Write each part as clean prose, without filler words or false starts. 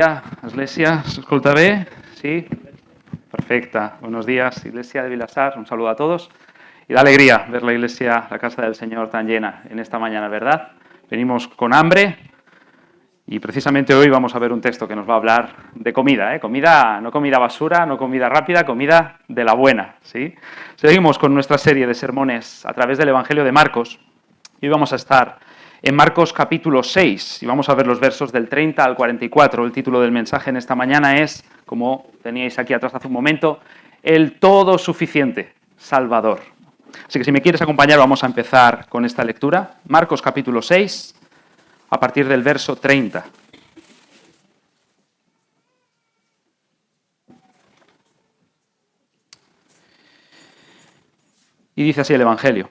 Iglesia, ¿s'escolta bé? Sí? Perfecta. Buenos días, Iglesia de Vilassar. Un saludo a todos. Y da alegría ver la Iglesia, la casa del Señor tan llena en esta mañana, ¿verdad? Venimos con hambre y precisamente hoy vamos a ver un texto que nos va a hablar de comida, ¿eh? Comida, no comida basura, no comida rápida, comida de la buena, ¿sí? Seguimos con nuestra serie de sermones a través del Evangelio de Marcos y hoy vamos a estar en Marcos capítulo 6, y vamos a ver los versos del 30 al 44. El título del mensaje en esta mañana es, como teníais aquí atrás hace un momento, el todo suficiente Salvador. Así que si me quieres acompañar vamos a empezar con esta lectura. Marcos capítulo 6, a partir del verso 30. Y dice así el Evangelio.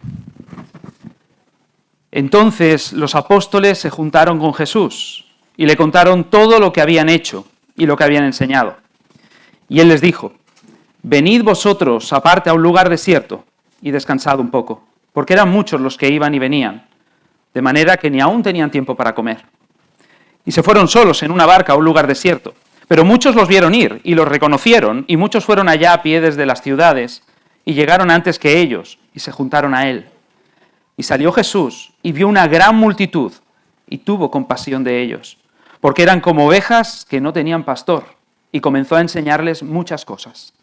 Entonces los apóstoles se juntaron con Jesús y le contaron todo lo que habían hecho y lo que habían enseñado. Y él les dijo: venid vosotros aparte a un lugar desierto y descansad un poco, porque eran muchos los que iban y venían, de manera que ni aún tenían tiempo para comer. Y se fueron solos en una barca a un lugar desierto, pero muchos los vieron ir y los reconocieron, y muchos fueron allá a pie desde las ciudades y llegaron antes que ellos y se juntaron a él. Y salió Jesús y vio una gran multitud y tuvo compasión de ellos, porque eran como ovejas que no tenían pastor, y comenzó a enseñarles muchas cosas.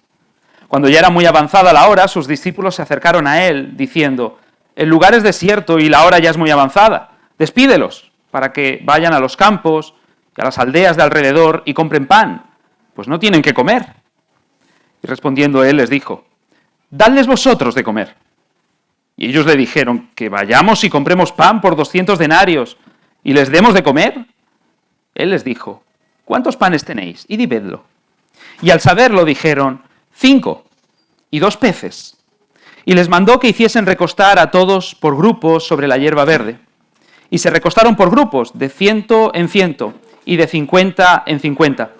Cuando ya era muy avanzada la hora, sus discípulos se acercaron a él, diciendo: el lugar es desierto y la hora ya es muy avanzada. Despídelos para que vayan a los campos y a las aldeas de alrededor y compren pan, pues no tienen qué comer. Y respondiendo él les dijo: dadles vosotros de comer. Y ellos le dijeron: que vayamos y compremos pan por 200 denarios y les demos de comer. Él les dijo: ¿cuántos panes tenéis? Y dividlo. Y al saberlo dijeron: 5 y 2 peces. Y les mandó que hiciesen recostar a todos por grupos sobre la hierba verde. Y se recostaron por grupos, de 100 en 100 y de 50 en 50.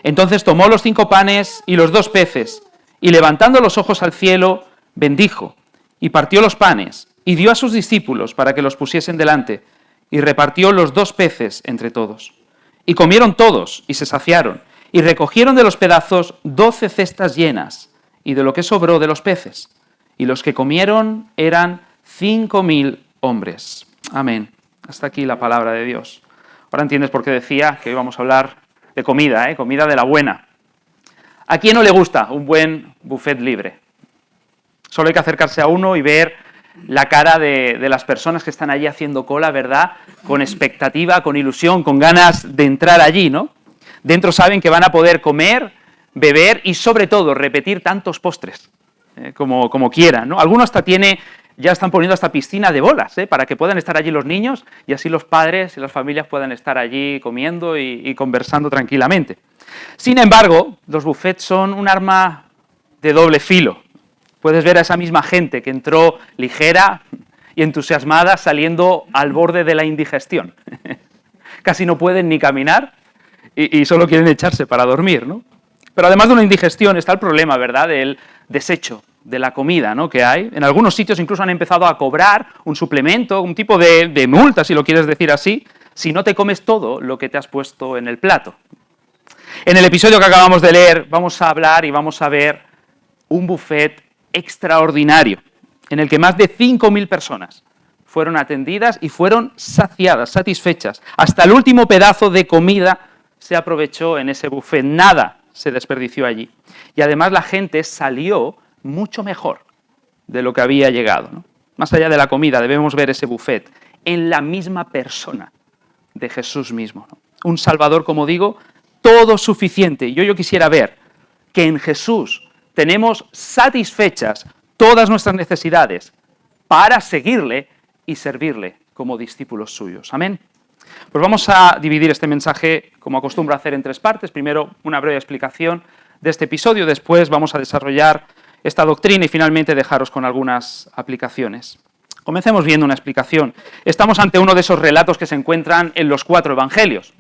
Entonces tomó los 5 panes y los 2 peces, y levantando los ojos al cielo, bendijo, y partió los panes, y dio a sus discípulos para que los pusiesen delante, y repartió los 2 peces entre todos. Y comieron todos, y se saciaron, y recogieron de los pedazos 12 cestas llenas, y de lo que sobró de los peces. Y los que comieron eran 5.000 hombres. Amén. Hasta aquí la palabra de Dios. Ahora entiendes por qué decía que hoy vamos a hablar de comida, comida de la buena. ¿A quién no le gusta un buen buffet libre? Solo hay que acercarse a uno y ver la cara de las personas que están allí haciendo cola, ¿verdad? Con expectativa, con ilusión, con ganas de entrar allí, ¿no? Dentro saben que van a poder comer, beber y sobre todo repetir tantos postres como quieran, ¿no? Algunos ya están poniendo hasta piscina de bolas, para que puedan estar allí los niños y así los padres y las familias puedan estar allí comiendo y conversando tranquilamente. Sin embargo, los buffets son un arma de doble filo. Puedes ver a esa misma gente que entró ligera y entusiasmada saliendo al borde de la indigestión. Casi no pueden ni caminar y solo quieren echarse para dormir, ¿no? Pero además de una indigestión está el problema, ¿verdad?, del desecho de la comida, ¿no?, que hay. En algunos sitios incluso han empezado a cobrar un suplemento, un tipo de multa, si lo quieres decir así, si no te comes todo lo que te has puesto en el plato. En el episodio que acabamos de leer vamos a hablar y vamos a ver un buffet extraordinario, en el que más de 5.000 personas fueron atendidas y fueron saciadas, satisfechas. Hasta el último pedazo de comida se aprovechó en ese buffet, nada se desperdició allí. Y además la gente salió mucho mejor de lo que había llegado, ¿no? Más allá de la comida debemos ver ese buffet en la misma persona de Jesús mismo, ¿no? Un Salvador, como digo, todo suficiente. Yo quisiera ver que en Jesús tenemos satisfechas todas nuestras necesidades para seguirle y servirle como discípulos suyos. Amén. Pues vamos a dividir este mensaje, como acostumbro a hacer, en 3 partes. Primero, una breve explicación de este episodio. Después vamos a desarrollar esta doctrina y finalmente dejaros con algunas aplicaciones. Comencemos viendo una explicación. Estamos ante uno de esos relatos que se encuentran en los 4 evangelios.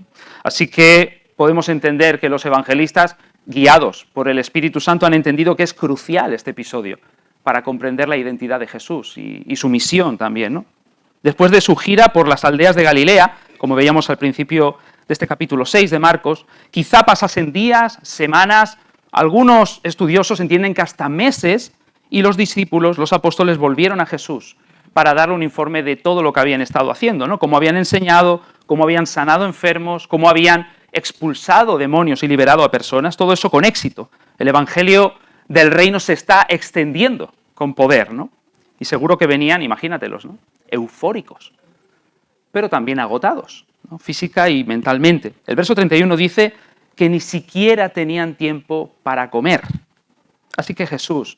Así que podemos entender que los evangelistas, guiados por el Espíritu Santo, han entendido que es crucial este episodio para comprender la identidad de Jesús y su misión también, ¿no? Después de su gira por las aldeas de Galilea, como veíamos al principio de este capítulo 6 de Marcos, quizá pasasen días, semanas, algunos estudiosos entienden que hasta meses, y los discípulos, los apóstoles, volvieron a Jesús para darle un informe de todo lo que habían estado haciendo, ¿no? Cómo habían enseñado, cómo habían sanado enfermos, cómo habían expulsado demonios y liberado a personas, todo eso con éxito. El evangelio del reino se está extendiendo con poder, ¿no? Y seguro que venían, imagínatelos, ¿no? Eufóricos, pero también agotados, ¿no? Física y mentalmente. El verso 31 dice que ni siquiera tenían tiempo para comer. Así que Jesús,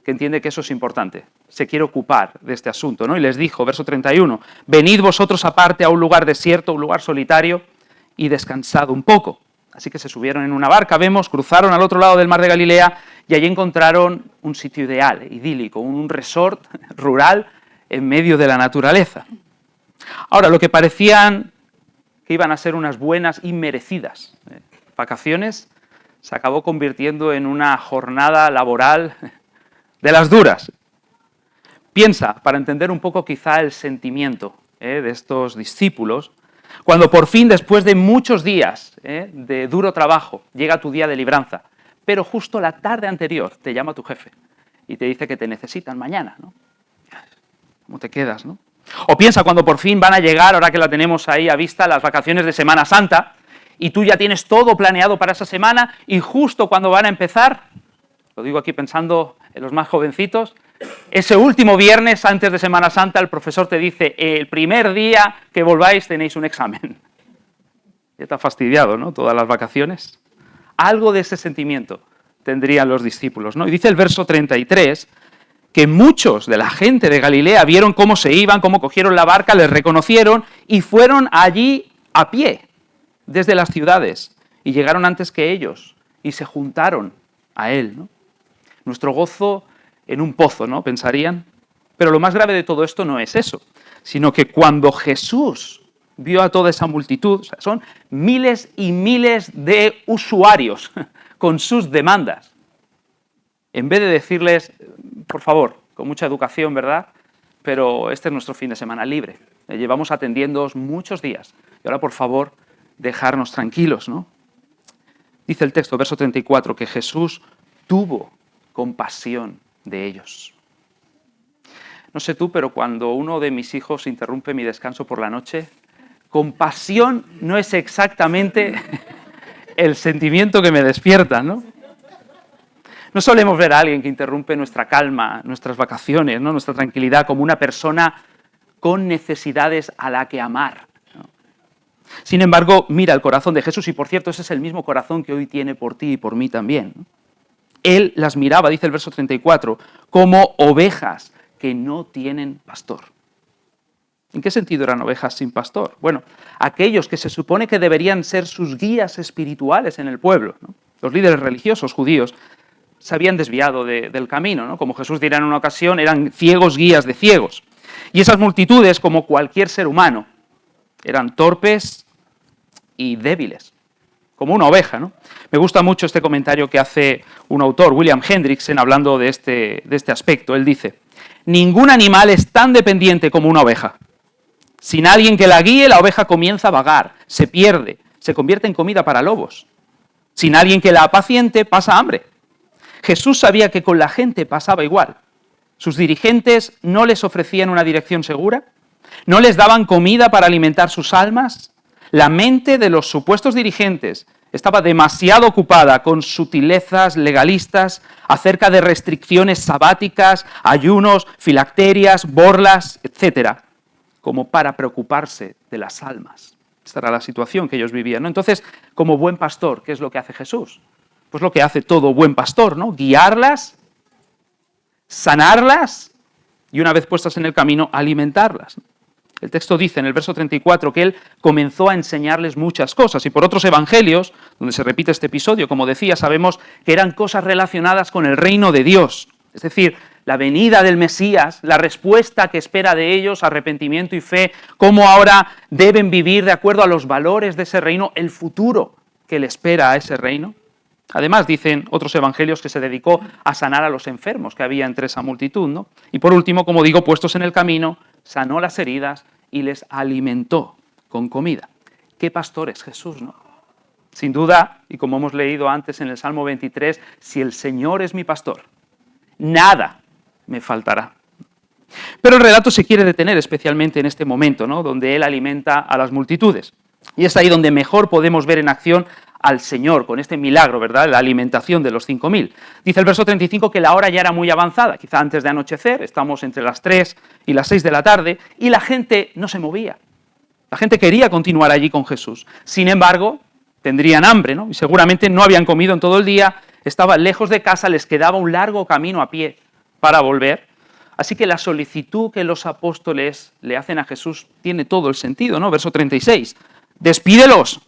que entiende que eso es importante, se quiere ocupar de este asunto, ¿no? Y les dijo, verso 31, venid vosotros aparte a un lugar desierto, un lugar solitario, y descansad un poco. Así que se subieron en una barca, vemos, cruzaron al otro lado del mar de Galilea y allí encontraron un sitio ideal, idílico, un resort rural en medio de la naturaleza. Ahora, lo que parecían que iban a ser unas buenas y merecidas vacaciones se acabó convirtiendo en una jornada laboral de las duras. Piensa, para entender un poco quizá el sentimiento de estos discípulos, cuando por fin, después de muchos días de duro trabajo, llega tu día de libranza, pero justo la tarde anterior te llama tu jefe y te dice que te necesitan mañana, ¿no? ¿Cómo te quedas, no? O piensa cuando por fin van a llegar, ahora que la tenemos ahí a vista, las vacaciones de Semana Santa, y tú ya tienes todo planeado para esa semana, y justo cuando van a empezar, lo digo aquí pensando en los más jovencitos, ese último viernes antes de Semana Santa el profesor te dice, el primer día que volváis tenéis un examen. Ya te ha fastidiado, ¿no? Todas las vacaciones. Algo de ese sentimiento tendrían los discípulos, ¿no? Y dice el verso 33 que muchos de la gente de Galilea vieron cómo se iban, cómo cogieron la barca, les reconocieron y fueron allí a pie, desde las ciudades, y llegaron antes que ellos y se juntaron a él, ¿no? Nuestro gozo en un pozo, ¿no? Pensarían. Pero lo más grave de todo esto no es eso, sino que cuando Jesús vio a toda esa multitud, o sea, son miles y miles de usuarios con sus demandas, en vez de decirles, por favor, con mucha educación, ¿verdad? Pero este es nuestro fin de semana libre. Llevamos atendiéndoos muchos días. Y ahora, por favor, dejarnos tranquilos, ¿no? Dice el texto, verso 34, que Jesús tuvo compasión de ellos. No sé tú, pero cuando uno de mis hijos interrumpe mi descanso por la noche, compasión no es exactamente el sentimiento que me despierta, ¿no? No solemos ver a alguien que interrumpe nuestra calma, nuestras vacaciones, ¿no? Nuestra tranquilidad, como una persona con necesidades a la que amar, ¿no? Sin embargo, mira el corazón de Jesús, y por cierto, ese es el mismo corazón que hoy tiene por ti y por mí también, ¿no? Él las miraba, dice el verso 34, como ovejas que no tienen pastor. ¿En qué sentido eran ovejas sin pastor? Bueno, aquellos que se supone que deberían ser sus guías espirituales en el pueblo, ¿no? Los líderes religiosos judíos se habían desviado del camino, ¿no? Como Jesús dirá en una ocasión, eran ciegos guías de ciegos. Y esas multitudes, como cualquier ser humano, eran torpes y débiles, como una oveja, ¿no? Me gusta mucho este comentario que hace un autor, William Hendrickson, hablando de este aspecto. Él dice, ningún animal es tan dependiente como una oveja. Sin alguien que la guíe, la oveja comienza a vagar, se pierde, se convierte en comida para lobos. Sin alguien que la apaciente, pasa hambre. Jesús sabía que con la gente pasaba igual. Sus dirigentes no les ofrecían una dirección segura, no les daban comida para alimentar sus almas. La mente de los supuestos dirigentes estaba demasiado ocupada con sutilezas legalistas acerca de restricciones sabáticas, ayunos, filacterias, borlas, etc., como para preocuparse de las almas. Esta era la situación que ellos vivían, ¿no? Entonces, como buen pastor, ¿qué es lo que hace Jesús? Pues lo que hace todo buen pastor, ¿no? Guiarlas, sanarlas y una vez puestas en el camino, alimentarlas. El texto dice en el verso 34 que él comenzó a enseñarles muchas cosas, y por otros evangelios, donde se repite este episodio, como decía, sabemos que eran cosas relacionadas con el reino de Dios, es decir, la venida del Mesías, la respuesta que espera de ellos, arrepentimiento y fe, cómo ahora deben vivir de acuerdo a los valores de ese reino, el futuro que le espera a ese reino. Además, dicen otros evangelios que se dedicó a sanar a los enfermos que había entre esa multitud, ¿no? Y por último, como digo, puestos en el camino, sanó las heridas y les alimentó con comida. ¿Qué pastor es Jesús, no? Sin duda, y como hemos leído antes en el Salmo 23, si el Señor es mi pastor, nada me faltará. Pero el relato se quiere detener especialmente en este momento, ¿no?, donde Él alimenta a las multitudes. Y es ahí donde mejor podemos ver en acción al Señor, con este milagro, ¿verdad?, la alimentación de los 5.000. Dice el verso 35 que la hora ya era muy avanzada, quizá antes de anochecer, estamos entre las 3 y las 6 de la tarde, y la gente no se movía. La gente quería continuar allí con Jesús. Sin embargo, tendrían hambre, ¿no? Y seguramente no habían comido en todo el día, estaban lejos de casa, les quedaba un largo camino a pie para volver. Así que la solicitud que los apóstoles le hacen a Jesús tiene todo el sentido, ¿no? Verso 36. Despídelos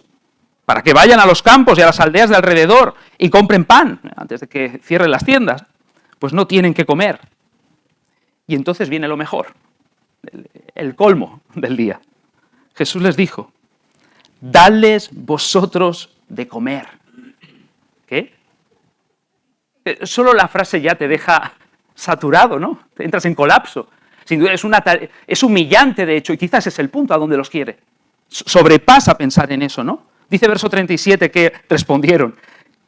para que vayan a los campos y a las aldeas de alrededor y compren pan antes de que cierren las tiendas. Pues no tienen que comer. Y entonces viene lo mejor, el colmo del día. Jesús les dijo: dadles vosotros de comer. ¿Qué? Solo la frase ya te deja saturado, ¿no? Entras en colapso. Sin duda es humillante, de hecho, y quizás es el punto a donde los quiere. Sobrepasa pensar en eso, ¿no? Dice verso 37 que respondieron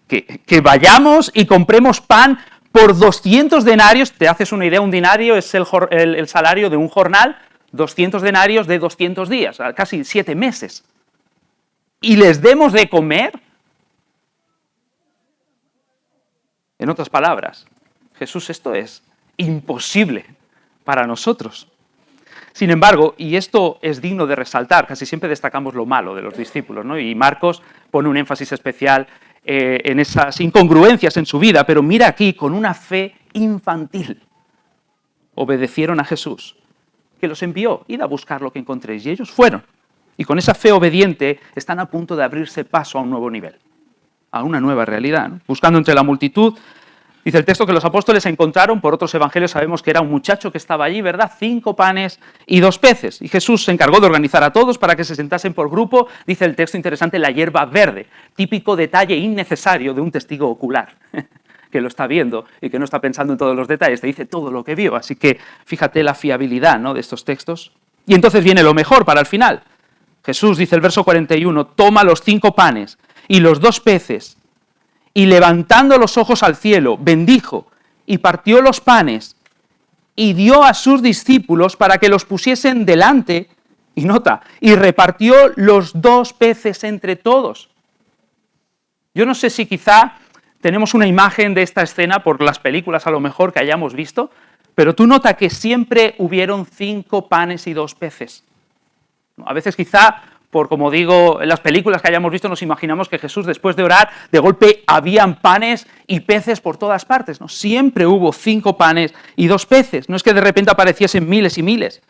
que vayamos y compremos pan por 200 denarios. ¿Te haces una idea? Un denario es el salario de un jornal, 200 denarios de 200 días, casi 7 meses. ¿Y les demos de comer? En otras palabras, Jesús, esto es imposible para nosotros. Sin embargo, y esto es digno de resaltar, casi siempre destacamos lo malo de los discípulos, ¿no? Y Marcos pone un énfasis especial en esas incongruencias en su vida, pero mira aquí, con una fe infantil, obedecieron a Jesús, que los envió: id a buscar lo que encontréis, y ellos fueron. Y con esa fe obediente están a punto de abrirse paso a un nuevo nivel, a una nueva realidad, ¿no? Buscando entre la multitud, dice el texto que los apóstoles encontraron, por otros evangelios sabemos que era un muchacho que estaba allí, ¿verdad?, 5 panes y 2 peces. Y Jesús se encargó de organizar a todos para que se sentasen por grupo, dice el texto interesante, la hierba verde, típico detalle innecesario de un testigo ocular, que lo está viendo y que no está pensando en todos los detalles, te dice todo lo que vio. Así que fíjate la fiabilidad, ¿no?, de estos textos. Y entonces viene lo mejor para el final. Jesús, dice el verso 41, toma los 5 panes y los 2 peces, y levantando los ojos al cielo, bendijo y partió los panes y dio a sus discípulos para que los pusiesen delante, y nota, y repartió los 2 peces entre todos. Yo no sé si quizá tenemos una imagen de esta escena por las películas a lo mejor que hayamos visto, pero tú nota que siempre hubieron 5 panes y 2 peces. A veces quizá, por como digo, en las películas que hayamos visto nos imaginamos que Jesús, después de orar, de golpe habían panes y peces por todas partes, ¿no? Siempre hubo 5 panes y 2 peces, no es que de repente apareciesen miles y miles.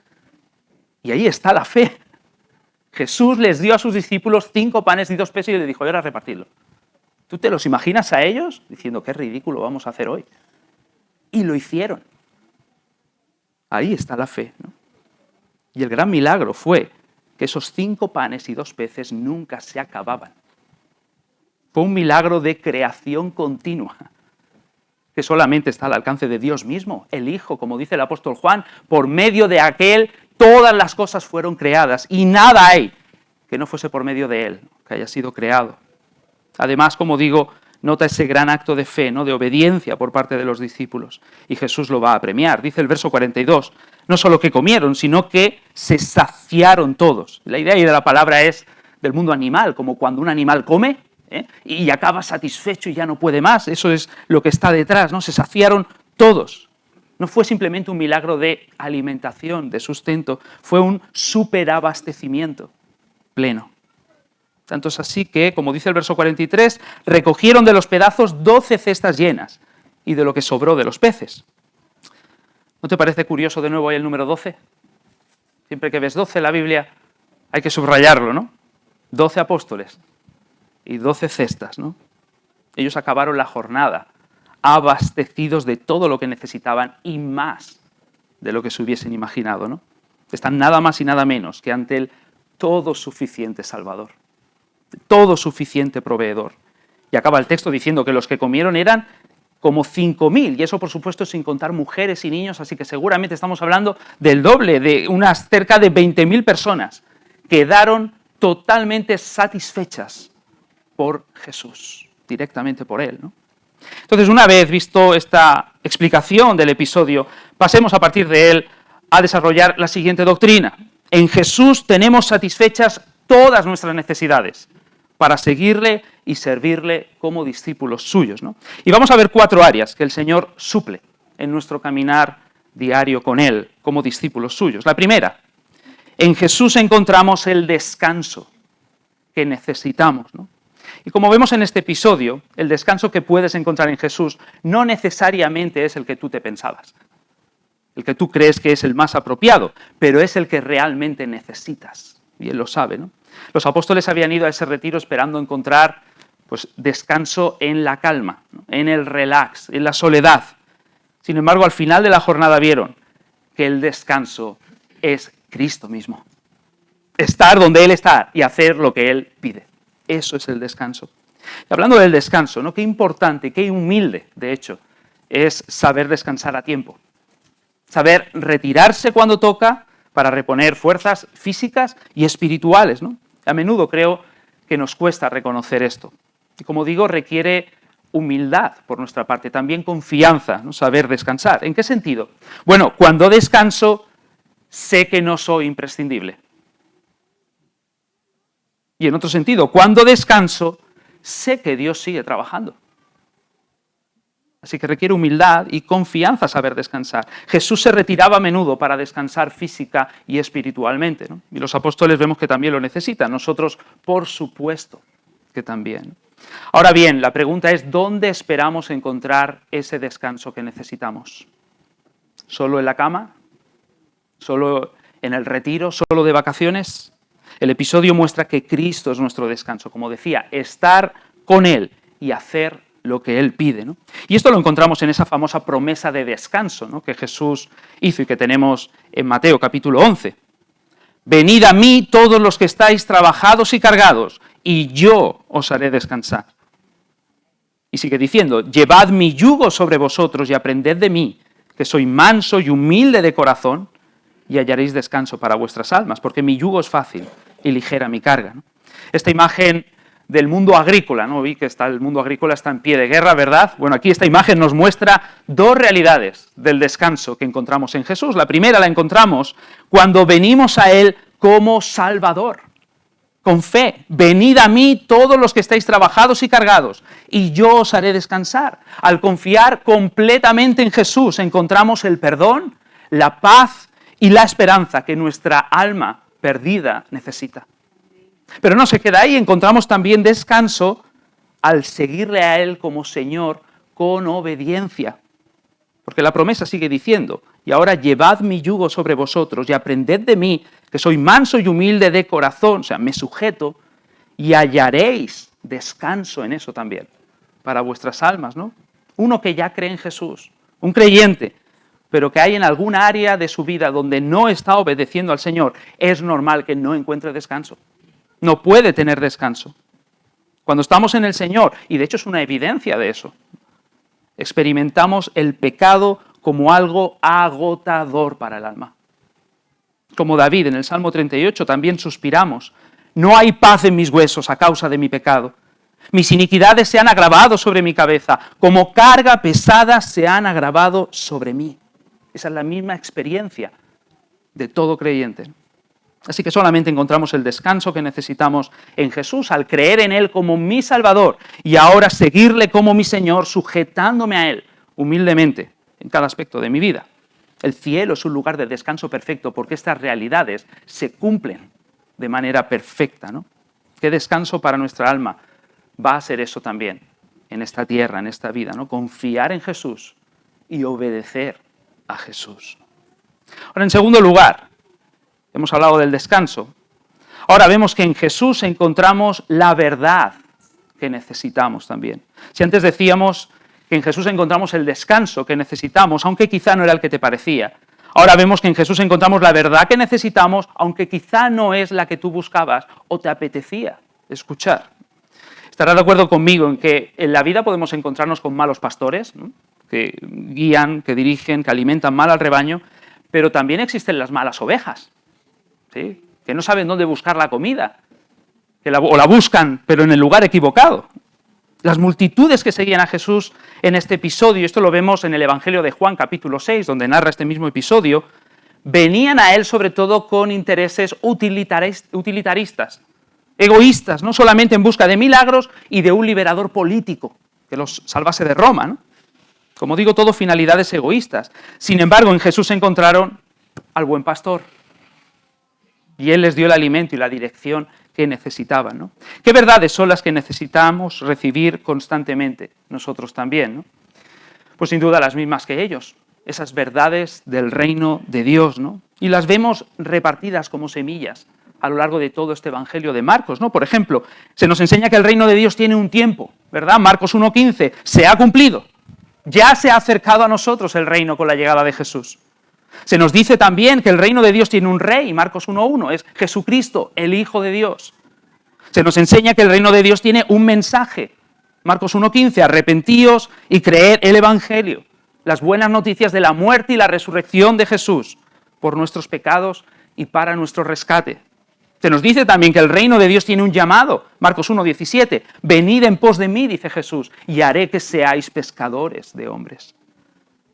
Y ahí está la fe. Jesús les dio a sus discípulos 5 panes y 2 peces y les dijo: ahora repartidlo. ¿Tú te los imaginas a ellos diciendo qué ridículo vamos a hacer hoy? Y lo hicieron. Ahí está la fe, ¿no? Y el gran milagro fue que esos 5 panes y 2 peces nunca se acababan. Fue un milagro de creación continua, que solamente está al alcance de Dios mismo, el Hijo, como dice el apóstol Juan, por medio de aquel todas las cosas fueron creadas y nada hay que no fuese por medio de él, que haya sido creado. Además, como digo, nota ese gran acto de fe, ¿no?, de obediencia por parte de los discípulos, y Jesús lo va a premiar. Dice el verso 42, no solo que comieron, sino que se saciaron todos. La idea ahí de la palabra es del mundo animal, como cuando un animal come y acaba satisfecho y ya no puede más. Eso es lo que está detrás, ¿no? Se saciaron todos. No fue simplemente un milagro de alimentación, de sustento, fue un superabastecimiento pleno. Tanto es así que, como dice el verso 43, recogieron de los pedazos 12 cestas llenas y de lo que sobró de los peces. ¿No te parece curioso de nuevo ahí el número 12? Siempre que ves 12 en la Biblia hay que subrayarlo, ¿no? 12 apóstoles y 12 cestas, ¿no? Ellos acabaron la jornada abastecidos de todo lo que necesitaban y más de lo que se hubiesen imaginado, ¿no? Están nada más y nada menos que ante el todo suficiente Salvador, todo suficiente proveedor. Y acaba el texto diciendo que los que comieron eran como 5.000, y eso por supuesto sin contar mujeres y niños, así que seguramente estamos hablando del doble, de unas cerca de 20.000 personas. Quedaron totalmente satisfechas por Jesús, directamente por Él, ¿no? Entonces, una vez visto esta explicación del episodio, pasemos a partir de él a desarrollar la siguiente doctrina. En Jesús tenemos satisfechas todas nuestras necesidades para seguirle y servirle como discípulos suyos, ¿no? Y vamos a ver 4 áreas que el Señor suple en nuestro caminar diario con Él, como discípulos suyos. La primera, en Jesús encontramos el descanso que necesitamos, ¿no? Y como vemos en este episodio, el descanso que puedes encontrar en Jesús no necesariamente es el que tú te pensabas, el que tú crees que es el más apropiado, pero es el que realmente necesitas. Y Él lo sabe, ¿no? Los apóstoles habían ido a ese retiro esperando encontrar pues, descanso en la calma, ¿no? En el relax, en la soledad. Sin embargo, al final de la jornada vieron que el descanso es Cristo mismo. Estar donde Él está y hacer lo que Él pide. Eso es el descanso. Y hablando del descanso, ¿no? Qué importante, qué humilde, de hecho, es saber descansar a tiempo. Saber retirarse cuando toca para reponer fuerzas físicas y espirituales, ¿no? A menudo creo que nos cuesta reconocer esto. Y como digo, requiere humildad por nuestra parte, también confianza, ¿no? Saber descansar. ¿En qué sentido? Bueno, cuando descanso, sé que no soy imprescindible. Y en otro sentido, cuando descanso, sé que Dios sigue trabajando. Así que requiere humildad y confianza saber descansar. Jesús se retiraba a menudo para descansar física y espiritualmente, ¿no? Y los apóstoles vemos que también lo necesitan. Nosotros, por supuesto, que también. Ahora bien, la pregunta es, ¿dónde esperamos encontrar ese descanso que necesitamos? ¿Solo en la cama? ¿Solo en el retiro? ¿Solo de vacaciones? El episodio muestra que Cristo es nuestro descanso. Como decía, estar con Él y hacer lo que Él pide, ¿no? Y esto lo encontramos en esa famosa promesa de descanso, ¿no? Que Jesús hizo y que tenemos en Mateo capítulo 11. Venid a mí todos los que estáis trabajados y cargados, y yo os haré descansar. Y sigue diciendo, llevad mi yugo sobre vosotros y aprended de mí, que soy manso y humilde de corazón, y hallaréis descanso para vuestras almas, porque mi yugo es fácil y ligera mi carga, ¿no? Esta imagen del mundo agrícola, ¿no? Vi que el mundo agrícola está en pie de guerra, ¿verdad? Bueno, aquí esta imagen nos muestra 2 realidades del descanso que encontramos en Jesús. La primera la encontramos cuando venimos a Él como Salvador, con fe. Venid a mí todos los que estáis trabajados y cargados, y yo os haré descansar. Al confiar completamente en Jesús, encontramos el perdón, la paz y la esperanza que nuestra alma perdida necesita. Pero no se queda ahí, encontramos también descanso al seguirle a Él como Señor con obediencia. Porque la promesa sigue diciendo, y ahora llevad mi yugo sobre vosotros y aprended de mí, que soy manso y humilde de corazón, o sea, me sujeto, y hallaréis descanso en eso también, para vuestras almas, ¿no? Uno que ya cree en Jesús, un creyente, pero que hay en alguna área de su vida donde no está obedeciendo al Señor, es normal que no encuentre descanso. No puede tener descanso. Cuando estamos en el Señor, y de hecho es una evidencia de eso, experimentamos el pecado como algo agotador para el alma. Como David en el Salmo 38 también suspiramos, no hay paz en mis huesos a causa de mi pecado. Mis iniquidades se han agravado sobre mi cabeza, como carga pesada se han agravado sobre mí. Esa es la misma experiencia de todo creyente. Así que solamente encontramos el descanso que necesitamos en Jesús al creer en Él como mi Salvador y ahora seguirle como mi Señor, sujetándome a Él humildemente en cada aspecto de mi vida. El cielo es un lugar de descanso perfecto porque estas realidades se cumplen de manera perfecta, ¿no? Qué descanso para nuestra alma va a ser eso también en esta tierra, en esta vida, ¿no? Confiar en Jesús y obedecer a Jesús. Ahora, en segundo lugar, hemos hablado del descanso. Ahora vemos que en Jesús encontramos la verdad que necesitamos también. Si antes decíamos que en Jesús encontramos el descanso que necesitamos, aunque quizá no era el que te parecía, ahora vemos que en Jesús encontramos la verdad que necesitamos, aunque quizá no es la que tú buscabas o te apetecía escuchar. Estarás de acuerdo conmigo en que en la vida podemos encontrarnos con malos pastores, ¿no? Que guían, que dirigen, que alimentan mal al rebaño, pero también existen las malas ovejas, ¿sí? Que no saben dónde buscar la comida o la buscan, pero en el lugar equivocado. Las multitudes que seguían a Jesús en este episodio, esto lo vemos en el Evangelio de Juan, capítulo 6, donde narra este mismo episodio, venían a él sobre todo con intereses utilitaristas, egoístas, no solamente en busca de milagros y de un liberador político que los salvase de Roma, ¿no? Como digo, todo finalidades egoístas. Sin embargo, en Jesús encontraron al buen pastor y él les dio el alimento y la dirección que necesitaban, ¿no? ¿Qué verdades son las que necesitamos recibir constantemente nosotros también, ¿no? Pues sin duda las mismas que ellos, esas verdades del reino de Dios, ¿no? Y las vemos repartidas como semillas a lo largo de todo este Evangelio de Marcos, ¿no? Por ejemplo, se nos enseña que el reino de Dios tiene un tiempo, ¿verdad? Marcos 1:15, se ha cumplido, ya se ha acercado a nosotros el reino con la llegada de Jesús. Se nos dice también que el reino de Dios tiene un rey, Marcos 1:1, es Jesucristo, el Hijo de Dios. Se nos enseña que el reino de Dios tiene un mensaje, Marcos 1:15, arrepentíos y creed el Evangelio, las buenas noticias de la muerte y la resurrección de Jesús por nuestros pecados y para nuestro rescate. Se nos dice también que el reino de Dios tiene un llamado, Marcos 1:17, venid en pos de mí, dice Jesús, y haré que seáis pescadores de hombres.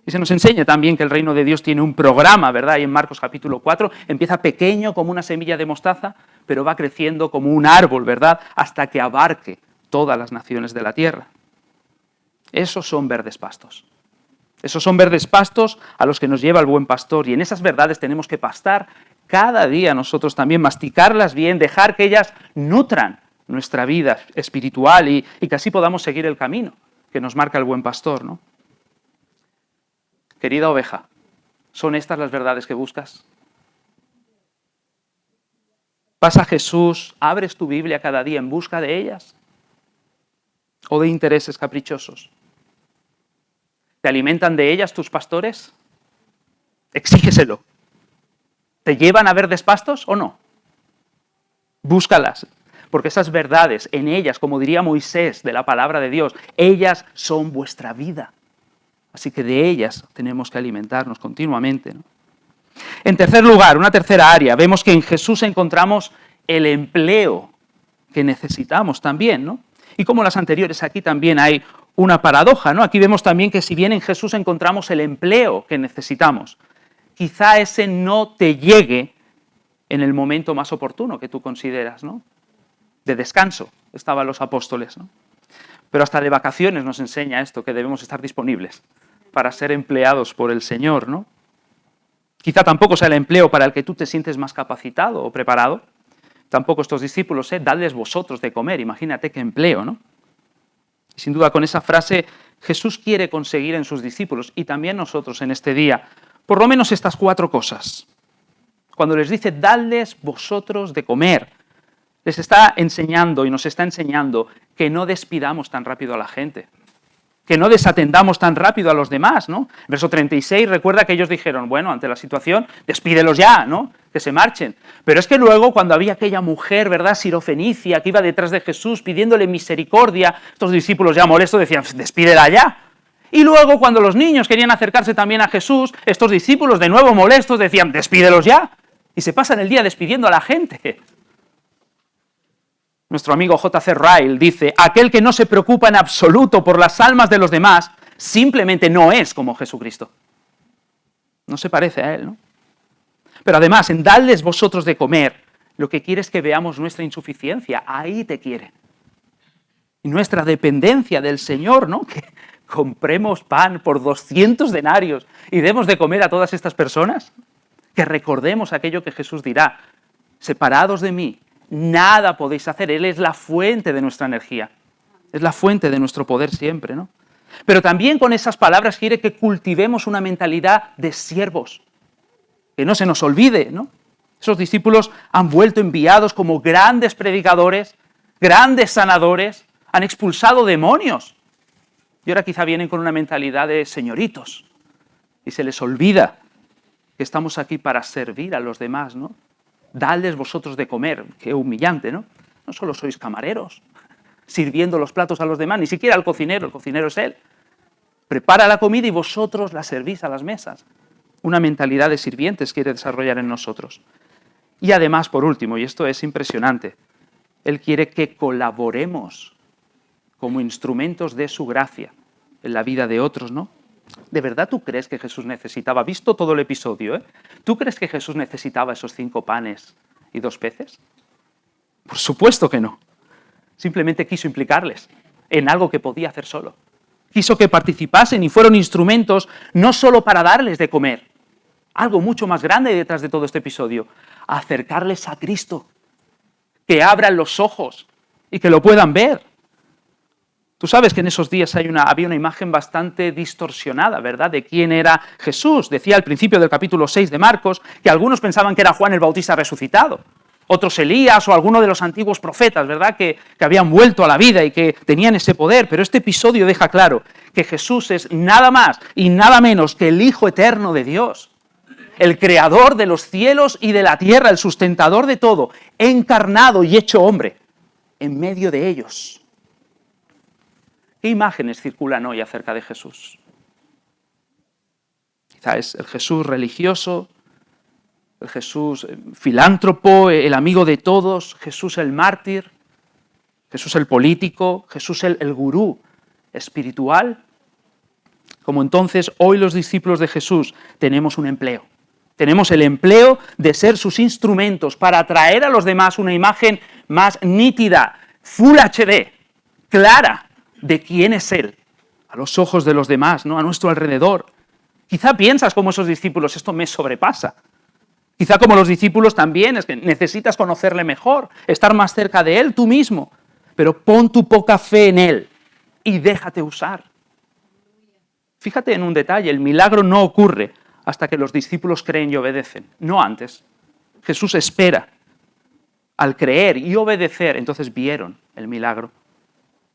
Y se nos enseña también que el reino de Dios tiene un programa, ¿verdad? Y en Marcos capítulo 4 empieza pequeño como una semilla de mostaza, pero va creciendo como un árbol, ¿verdad? Hasta que abarque todas las naciones de la tierra. Esos son verdes pastos. Esos son verdes pastos a los que nos lleva el buen pastor. Y en esas verdades tenemos que pastar cada día nosotros también, masticarlas bien, dejar que ellas nutran nuestra vida espiritual y que así podamos seguir el camino que nos marca el buen pastor, ¿no? Querida oveja, ¿son estas las verdades que buscas? ¿Vas a Jesús, abres tu Biblia cada día en busca de ellas? ¿O de intereses caprichosos? ¿Te alimentan de ellas tus pastores? Exígeselo. ¿Te llevan a verdes pastos o no? Búscalas, porque esas verdades, en ellas, como diría Moisés de la palabra de Dios, ellas son vuestra vida. Así que de ellas tenemos que alimentarnos continuamente, ¿no? En tercer lugar, una tercera área, vemos que en Jesús encontramos el empleo que necesitamos también, ¿no? Y como las anteriores, aquí también hay una paradoja, ¿no? Aquí vemos también que si bien en Jesús encontramos el empleo que necesitamos, quizá ese no te llegue en el momento más oportuno que tú consideras, ¿no? De descanso estaban los apóstoles, ¿no? Pero hasta de vacaciones nos enseña esto, que debemos estar disponibles para ser empleados por el Señor, ¿no? Quizá tampoco sea el empleo para el que tú te sientes más capacitado o preparado. Tampoco estos discípulos, dadles vosotros de comer, imagínate qué empleo, ¿no? Sin duda con esa frase Jesús quiere conseguir en sus discípulos y también nosotros en este día, por lo menos estas 4 cosas. Cuando les dice, dadles vosotros de comer, les está enseñando y nos está enseñando que no despidamos tan rápido a la gente, que no desatendamos tan rápido a los demás, ¿no? Verso 36 recuerda que ellos dijeron, bueno, ante la situación, despídelos ya, ¿no? Que se marchen. Pero es que luego, cuando había aquella mujer, ¿verdad?, sirofenicia, que iba detrás de Jesús pidiéndole misericordia, estos discípulos ya molestos decían, despídela ya. Y luego, cuando los niños querían acercarse también a Jesús, estos discípulos de nuevo molestos decían, despídelos ya. Y se pasan el día despidiendo a la gente. Nuestro amigo J.C. Ryle dice, aquel que no se preocupa en absoluto por las almas de los demás, simplemente no es como Jesucristo. No se parece a él, ¿no? Pero además, en darles vosotros de comer, lo que quiere es que veamos nuestra insuficiencia, ahí te quiere. Y nuestra dependencia del Señor, ¿no? Que compremos pan por 200 denarios y demos de comer a todas estas personas. Que recordemos aquello que Jesús dirá, separados de mí, nada podéis hacer. Él es la fuente de nuestra energía, es la fuente de nuestro poder siempre, ¿no? Pero también con esas palabras quiere que cultivemos una mentalidad de siervos, que no se nos olvide, ¿no? Esos discípulos han vuelto enviados como grandes predicadores, grandes sanadores, han expulsado demonios. Y ahora quizá vienen con una mentalidad de señoritos y se les olvida que estamos aquí para servir a los demás, ¿no? Dadles vosotros de comer, qué humillante, ¿no? No solo sois camareros, sirviendo los platos a los demás, ni siquiera al cocinero, el cocinero es él. Prepara la comida y vosotros la servís a las mesas. Una mentalidad de sirvientes quiere desarrollar en nosotros. Y además, por último, y esto es impresionante, Él quiere que colaboremos como instrumentos de su gracia en la vida de otros, ¿no? ¿De verdad tú crees que Jesús necesitaba, visto todo el episodio, ¿tú crees que Jesús necesitaba esos 5 panes y 2 peces? Por supuesto que no. Simplemente quiso implicarles en algo que podía hacer solo. Quiso que participasen y fueron instrumentos no solo para darles de comer, algo mucho más grande detrás de todo este episodio, acercarles a Cristo, que abran los ojos y que lo puedan ver. Tú sabes que en esos días había una imagen bastante distorsionada, ¿verdad?, de quién era Jesús. Decía al principio del capítulo 6 de Marcos que algunos pensaban que era Juan el Bautista resucitado, otros Elías o alguno de los antiguos profetas, ¿verdad?, que habían vuelto a la vida y que tenían ese poder. Pero este episodio deja claro que Jesús es nada más y nada menos que el Hijo eterno de Dios, el creador de los cielos y de la tierra, el sustentador de todo, encarnado y hecho hombre en medio de ellos. ¿Qué imágenes circulan hoy acerca de Jesús? Quizá es el Jesús religioso, el Jesús filántropo, el amigo de todos, Jesús el mártir, Jesús el político, Jesús el gurú espiritual. Como entonces, hoy los discípulos de Jesús tenemos un empleo. Tenemos el empleo de ser sus instrumentos para atraer a los demás una imagen más nítida, Full HD, clara, de quién es Él, a los ojos de los demás, ¿no?, a nuestro alrededor. Quizá piensas como esos discípulos, esto me sobrepasa. Quizá como los discípulos también, es que necesitas conocerle mejor, estar más cerca de Él tú mismo, pero pon tu poca fe en Él y déjate usar. Fíjate en un detalle, el milagro no ocurre hasta que los discípulos creen y obedecen, no antes. Jesús espera. Al creer y obedecer, entonces vieron el milagro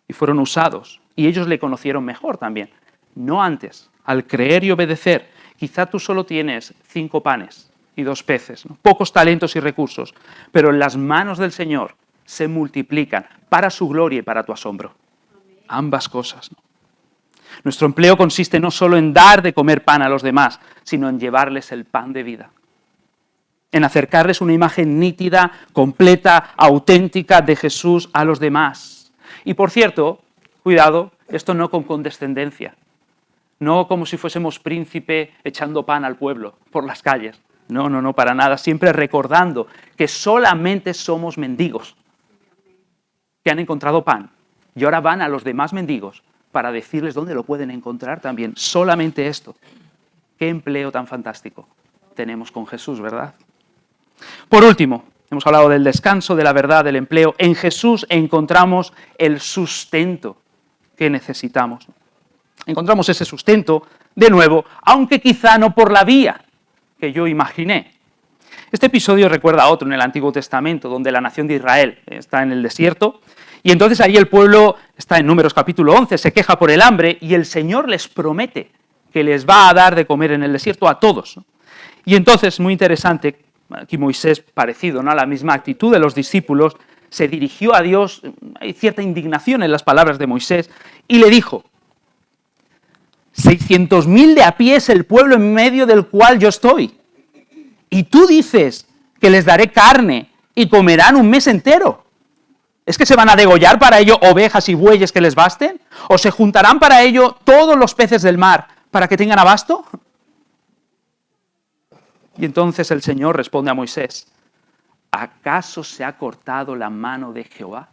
y fueron usados, y ellos le conocieron mejor también, no antes. Al creer y obedecer, quizá tú solo tienes 5 panes y 2 peces, ¿no?, pocos talentos y recursos, pero en las manos del Señor se multiplican para su gloria y para tu asombro. Ambas cosas, ¿no? Nuestro empleo consiste no solo en dar de comer pan a los demás, sino en llevarles el pan de vida, en acercarles una imagen nítida, completa, auténtica de Jesús a los demás. Y por cierto, cuidado, esto no con condescendencia, no como si fuésemos príncipe echando pan al pueblo por las calles. No, para nada, siempre recordando que solamente somos mendigos, que han encontrado pan, y ahora van a los demás mendigos para decirles dónde lo pueden encontrar también. Solamente esto. Qué empleo tan fantástico tenemos con Jesús, ¿verdad? Por último, hemos hablado del descanso, de la verdad, del empleo. En Jesús encontramos el sustento que necesitamos. Encontramos ese sustento, de nuevo, aunque quizá no por la vía que yo imaginé. Este episodio recuerda a otro en el Antiguo Testamento, donde la nación de Israel está en el desierto, y entonces ahí el pueblo, está en Números capítulo 11, se queja por el hambre, y el Señor les promete que les va a dar de comer en el desierto a todos. Y entonces, muy interesante, aquí Moisés, parecido, ¿no?, a la misma actitud de los discípulos, se dirigió a Dios, hay cierta indignación en las palabras de Moisés, y le dijo: 600.000 de a pie es el pueblo en medio del cual yo estoy, y tú dices que les daré carne y comerán un mes entero. ¿Es que se van a degollar para ello ovejas y bueyes que les basten? ¿O se juntarán para ello todos los peces del mar para que tengan abasto? Y entonces el Señor responde a Moisés: ¿acaso se ha cortado la mano de Jehová?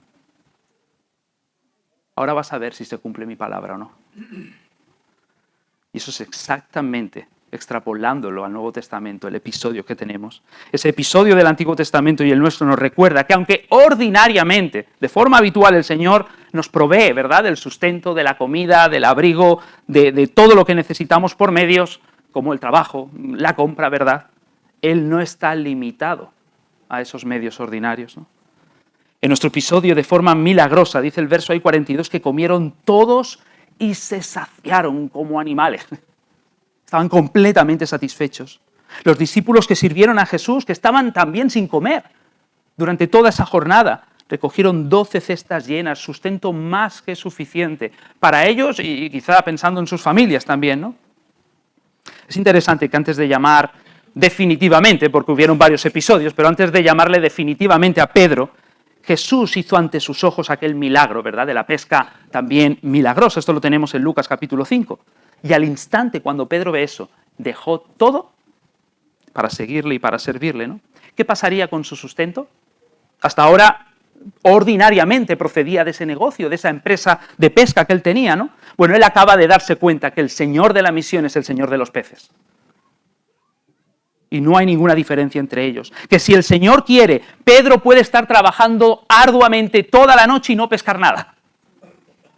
Ahora vas a ver si se cumple mi palabra o no. Y eso es exactamente, extrapolándolo al Nuevo Testamento, el episodio que tenemos. Ese episodio del Antiguo Testamento y el nuestro nos recuerda que aunque ordinariamente, de forma habitual, el Señor nos provee, ¿verdad?, del sustento, de la comida, del abrigo, de todo lo que necesitamos por medios como el trabajo, la compra, ¿verdad? Él no está limitado a esos medios ordinarios, ¿no? En nuestro episodio, de forma milagrosa, dice el verso ahí 42, que comieron todos y se saciaron como animales. Estaban completamente satisfechos. Los discípulos que sirvieron a Jesús, que estaban también sin comer durante toda esa jornada, recogieron 12 cestas llenas, sustento más que suficiente para ellos y quizá pensando en sus familias también, ¿no? Es interesante que antes de llamar definitivamente, porque hubieron varios episodios, pero antes de llamarle definitivamente a Pedro, Jesús hizo ante sus ojos aquel milagro, ¿verdad? De la pesca también milagrosa. Esto lo tenemos en Lucas capítulo 5. Y al instante, cuando Pedro ve eso, dejó todo para seguirle y para servirle, ¿no? ¿Qué pasaría con su sustento? Hasta ahora, ordinariamente procedía de ese negocio, de esa empresa de pesca que él tenía, ¿no? Bueno, él acaba de darse cuenta que el Señor de la misión es el Señor de los peces. Y no hay ninguna diferencia entre ellos. Que si el Señor quiere, Pedro puede estar trabajando arduamente toda la noche y no pescar nada.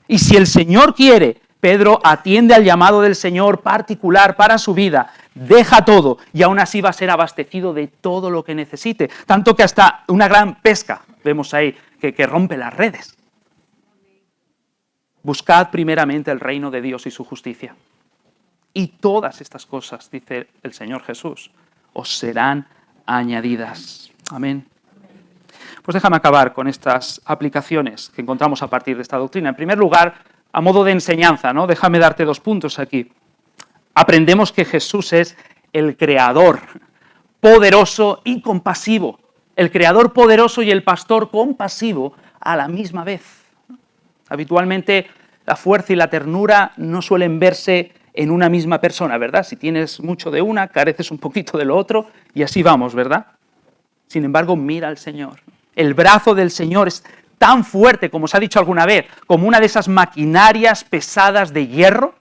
Y si el Señor quiere, Pedro atiende al llamado del Señor particular para su vida, deja todo y aún así va a ser abastecido de todo lo que necesite. Tanto que hasta una gran pesca, vemos ahí, que rompe las redes. Buscad primeramente el reino de Dios y su justicia. Y todas estas cosas, dice el Señor Jesús, os serán añadidas. Amén. Pues déjame acabar con estas aplicaciones que encontramos a partir de esta doctrina. En primer lugar, a modo de enseñanza, ¿no? Déjame darte 2 puntos aquí. Aprendemos que Jesús es el Creador, poderoso y compasivo. El Creador poderoso y el pastor compasivo a la misma vez. Habitualmente la fuerza y la ternura no suelen verse en una misma persona, ¿verdad? Si tienes mucho de una, careces un poquito de lo otro y así vamos, ¿verdad? Sin embargo, mira al Señor. El brazo del Señor es tan fuerte, como se ha dicho alguna vez, como una de esas maquinarias pesadas de hierro.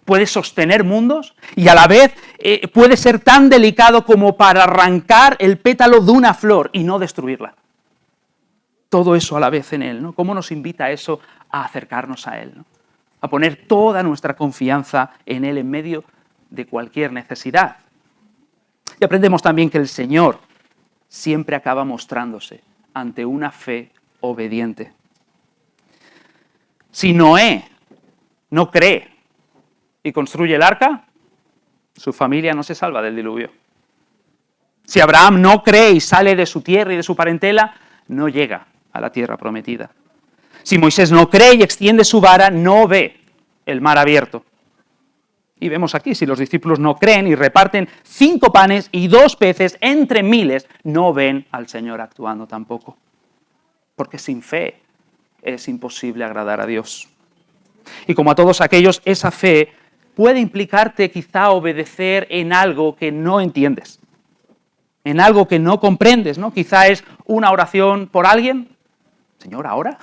Puede sostener mundos y a la vez puede ser tan delicado como para arrancar el pétalo de una flor y no destruirla. Todo eso a la vez en Él, ¿no? ¿Cómo nos invita eso a acercarnos a Él, ¿no? A poner toda nuestra confianza en Él en medio de cualquier necesidad. Y aprendemos también que el Señor siempre acaba mostrándose ante una fe obediente. Si Noé no cree y construye el arca, su familia no se salva del diluvio. Si Abraham no cree y sale de su tierra y de su parentela, no llega a la tierra prometida. Si Moisés no cree y extiende su vara, no ve el mar abierto. Y vemos aquí, si los discípulos no creen y reparten 5 panes y 2 peces entre miles, no ven al Señor actuando tampoco. Porque sin fe es imposible agradar a Dios. Y como a todos aquellos, esa fe puede implicarte quizá obedecer en algo que no entiendes, en algo que no comprendes, ¿no? Quizá es una oración por alguien. Señor, ¿ahora?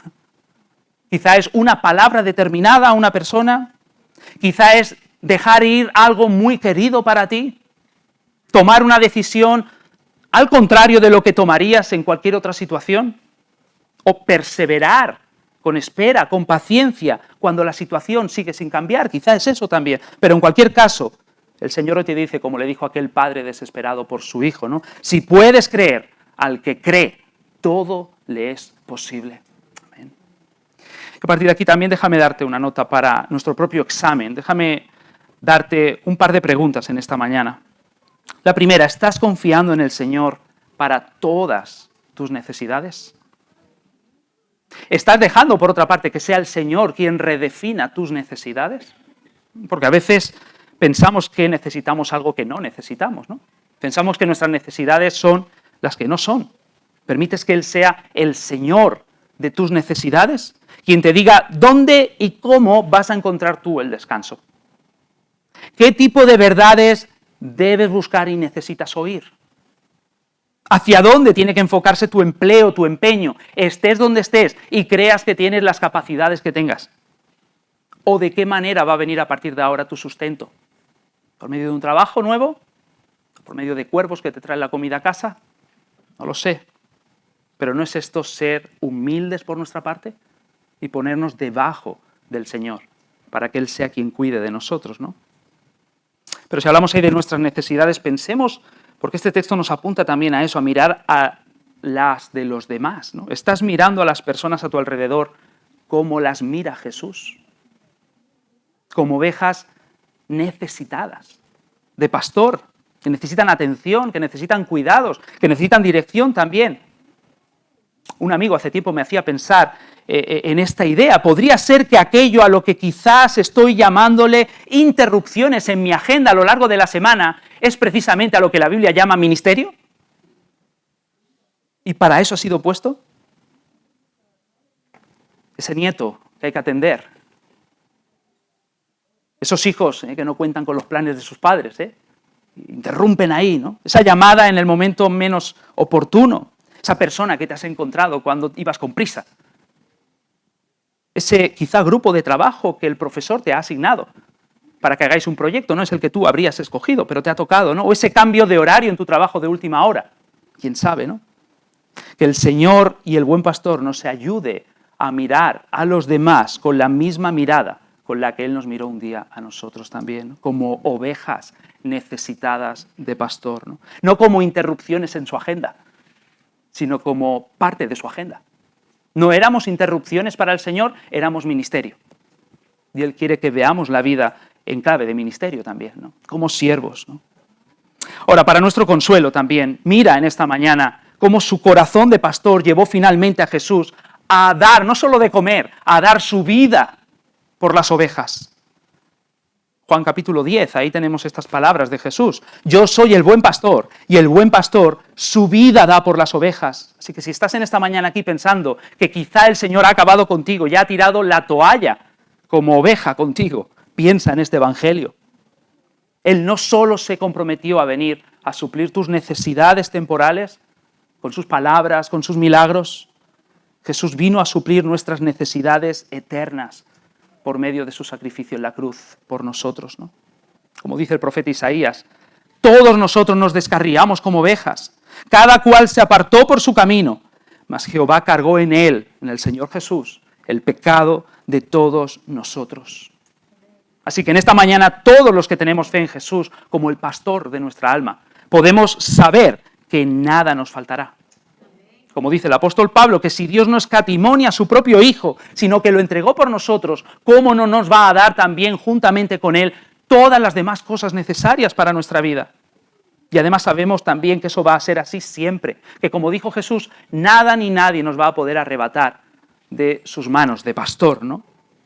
Quizá es una palabra determinada a una persona. Quizá es dejar ir algo muy querido para ti. Tomar una decisión al contrario de lo que tomarías en cualquier otra situación. O perseverar con espera, con paciencia, cuando la situación sigue sin cambiar. Quizá es eso también. Pero en cualquier caso, el Señor hoy te dice, como le dijo aquel padre desesperado por su hijo, ¿no? Si puedes creer, al que cree, todo le es posible. Amén. A partir de aquí también déjame darte una nota para nuestro propio examen. Déjame darte un par de preguntas en esta mañana. La primera, ¿estás confiando en el Señor para todas tus necesidades? ¿Estás dejando, por otra parte, que sea el Señor quien redefina tus necesidades? Porque a veces pensamos que necesitamos algo que no necesitamos, ¿no? Pensamos que nuestras necesidades son las que no son. ¿Permites que Él sea el Señor de tus necesidades? Quien te diga dónde y cómo vas a encontrar tú el descanso. ¿Qué tipo de verdades debes buscar y necesitas oír? ¿Hacia dónde tiene que enfocarse tu empleo, tu empeño? Estés donde estés y creas que tienes las capacidades que tengas. ¿O de qué manera va a venir a partir de ahora tu sustento? ¿Por medio de un trabajo nuevo? ¿Por medio de cuervos que te traen la comida a casa? No lo sé. Pero ¿no es esto ser humildes por nuestra parte? Y ponernos debajo del Señor, para que Él sea quien cuide de nosotros, ¿no? Pero si hablamos ahí de nuestras necesidades, pensemos, porque este texto nos apunta también a eso, a mirar a las de los demás, ¿no? ¿Estás mirando a las personas a tu alrededor como las mira Jesús? Como ovejas necesitadas, de pastor, que necesitan atención, que necesitan cuidados, que necesitan dirección también. Un amigo hace tiempo me hacía pensar en esta idea. ¿Podría ser que aquello a lo que quizás estoy llamándole interrupciones en mi agenda a lo largo de la semana es precisamente a lo que la Biblia llama ministerio? ¿Y para eso ha sido puesto? ese nieto que hay que atender, esos hijos que no cuentan con los planes de sus padres, interrumpen ahí, ¿no? Esa llamada en el momento menos oportuno, esa persona que te has encontrado cuando ibas con prisa, ese quizá grupo de trabajo que el profesor te ha asignado para que hagáis un proyecto, no es el que tú habrías escogido, pero te ha tocado, ¿no? O ese cambio de horario en tu trabajo de última hora, quién sabe, ¿no? Que el Señor y el buen pastor nos ayude a mirar a los demás con la misma mirada con la que Él nos miró un día a nosotros también, ¿no? Como ovejas necesitadas de pastor, ¿no? No como interrupciones en su agenda, sino como parte de su agenda. No éramos interrupciones para el Señor, éramos ministerio. Y Él quiere que veamos la vida en clave de ministerio también, ¿no? Como siervos, ¿no? Ahora, para nuestro consuelo también, mira en esta mañana cómo su corazón de pastor llevó finalmente a Jesús a dar, no solo de comer, a dar su vida por las ovejas. Juan capítulo 10, ahí tenemos estas palabras de Jesús. Yo soy el buen pastor, y el buen pastor su vida da por las ovejas. Así que si estás en esta mañana aquí pensando que quizá el Señor ha acabado contigo, ya ha tirado la toalla como oveja contigo, piensa en este evangelio. Él no solo se comprometió a venir a suplir tus necesidades temporales, con sus palabras, con sus milagros. Jesús vino a suplir nuestras necesidades eternas por medio de su sacrificio en la cruz por nosotros, ¿no? Como dice el profeta Isaías, todos nosotros nos descarriamos como ovejas, cada cual se apartó por su camino, mas Jehová cargó en él, en el Señor Jesús, el pecado de todos nosotros. Así que en esta mañana todos los que tenemos fe en Jesús como el pastor de nuestra alma, podemos saber que nada nos faltará. Como dice el apóstol Pablo, que si Dios no escatimó a su propio Hijo, sino que lo entregó por nosotros, ¿cómo no nos va a dar también juntamente con Él todas las demás cosas necesarias para nuestra vida? Y además sabemos también que eso va a ser así siempre, que como dijo Jesús, nada ni nadie nos va a poder arrebatar de sus manos de pastor, ¿no?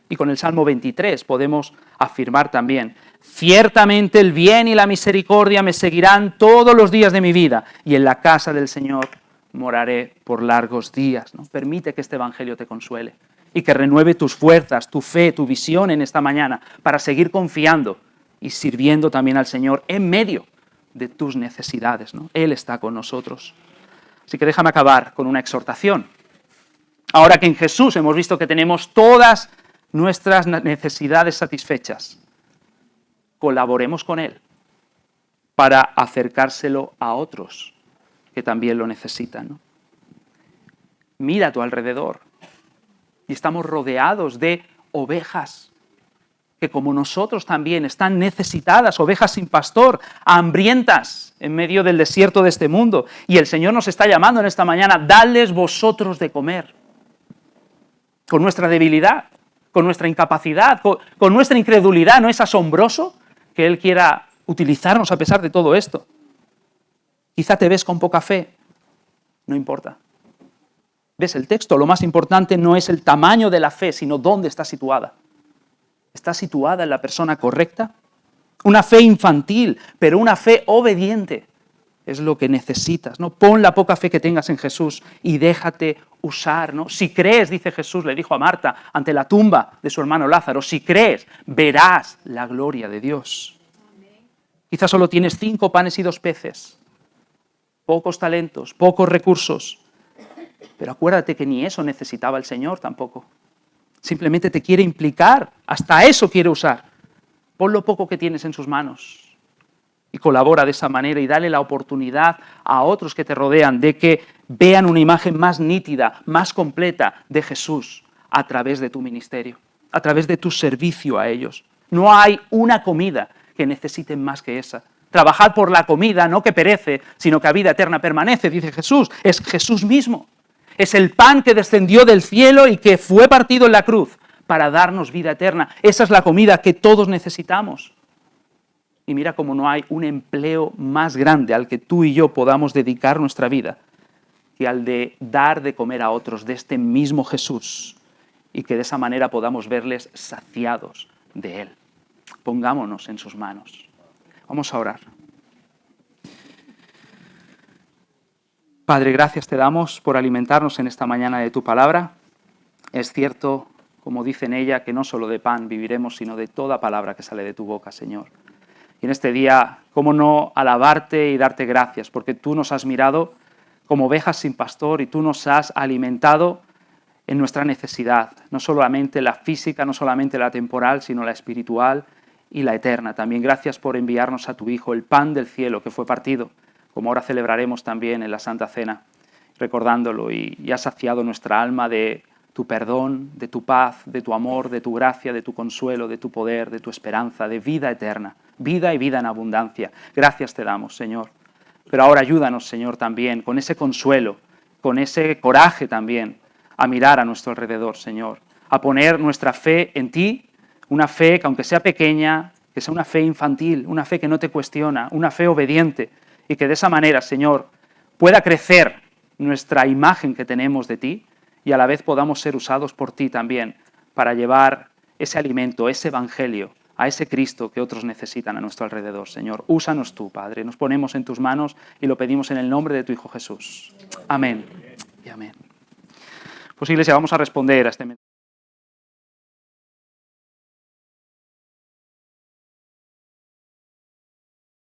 Y con el Salmo 23 podemos afirmar también, ciertamente el bien y la misericordia me seguirán todos los días de mi vida, y en la casa del Señor moraré por largos días, ¿no? Permite que este evangelio te consuele y que renueve tus fuerzas, tu fe, tu visión en esta mañana para seguir confiando y sirviendo también al Señor en medio de tus necesidades, ¿no? Él está con nosotros. Así que déjame acabar con una exhortación. Ahora que en Jesús hemos visto que tenemos todas nuestras necesidades satisfechas, colaboremos con Él para acercárselo a otros que también lo necesitan, ¿no? Mira a tu alrededor y estamos rodeados de ovejas que como nosotros también están necesitadas, ovejas sin pastor, hambrientas en medio del desierto de este mundo. Y el Señor nos está llamando en esta mañana, dadles vosotros de comer. Con nuestra debilidad, con nuestra incapacidad, con nuestra incredulidad, ¿no es asombroso que Él quiera utilizarnos a pesar de todo esto? Quizá te ves con poca fe, no importa. ¿Ves el texto? Lo más importante no es el tamaño de la fe, sino dónde está situada. ¿Está situada en la persona correcta? Una fe infantil, pero una fe obediente es lo que necesitas, ¿no? Pon la poca fe que tengas en Jesús y déjate usar, ¿no? Si crees, dice Jesús, le dijo a Marta ante la tumba de su hermano Lázaro, si crees, verás la gloria de Dios. Quizás solo tienes 5 panes y 2 peces. Pocos talentos, pocos recursos, pero acuérdate que ni eso necesitaba el Señor tampoco. Simplemente te quiere implicar, hasta eso quiere usar. Pon lo poco que tienes en sus manos y colabora de esa manera y dale la oportunidad a otros que te rodean de que vean una imagen más nítida, más completa de Jesús a través de tu ministerio, a través de tu servicio a ellos. No hay una comida que necesiten más que esa. Trabajad por la comida, no que perece, sino que a vida eterna permanece, dice Jesús. Es Jesús mismo. Es el pan que descendió del cielo y que fue partido en la cruz para darnos vida eterna. Esa es la comida que todos necesitamos. Y mira cómo no hay un empleo más grande al que tú y yo podamos dedicar nuestra vida que al de dar de comer a otros de este mismo Jesús y que de esa manera podamos verles saciados de Él. Pongámonos en sus manos. Vamos a orar. Padre, gracias te damos por alimentarnos en esta mañana de tu palabra. Es cierto, como dice en ella, que no solo de pan viviremos, sino de toda palabra que sale de tu boca, Señor. Y en este día, ¿cómo no alabarte y darte gracias? Porque tú nos has mirado como ovejas sin pastor y tú nos has alimentado en nuestra necesidad, no solamente la física, no solamente la temporal, sino la espiritual y la eterna. También gracias por enviarnos a tu Hijo, el pan del cielo que fue partido, como ahora celebraremos también en la Santa Cena, recordándolo, y has saciado nuestra alma de tu perdón, de tu paz, de tu amor, de tu gracia, de tu consuelo, de tu poder, de tu esperanza, de vida eterna, vida y vida en abundancia. Gracias te damos, Señor. Pero ahora ayúdanos, Señor, también con ese consuelo, con ese coraje también, a mirar a nuestro alrededor, Señor, a poner nuestra fe en ti, una fe que aunque sea pequeña, que sea una fe infantil, una fe que no te cuestiona, una fe obediente, y que de esa manera, Señor, pueda crecer nuestra imagen que tenemos de ti y a la vez podamos ser usados por ti también para llevar ese alimento, ese evangelio, a ese Cristo que otros necesitan a nuestro alrededor, Señor. Úsanos tú, Padre. Nos ponemos en tus manos y lo pedimos en el nombre de tu Hijo Jesús. Amén y amén. Pues, Iglesia, vamos a responder a este mensaje.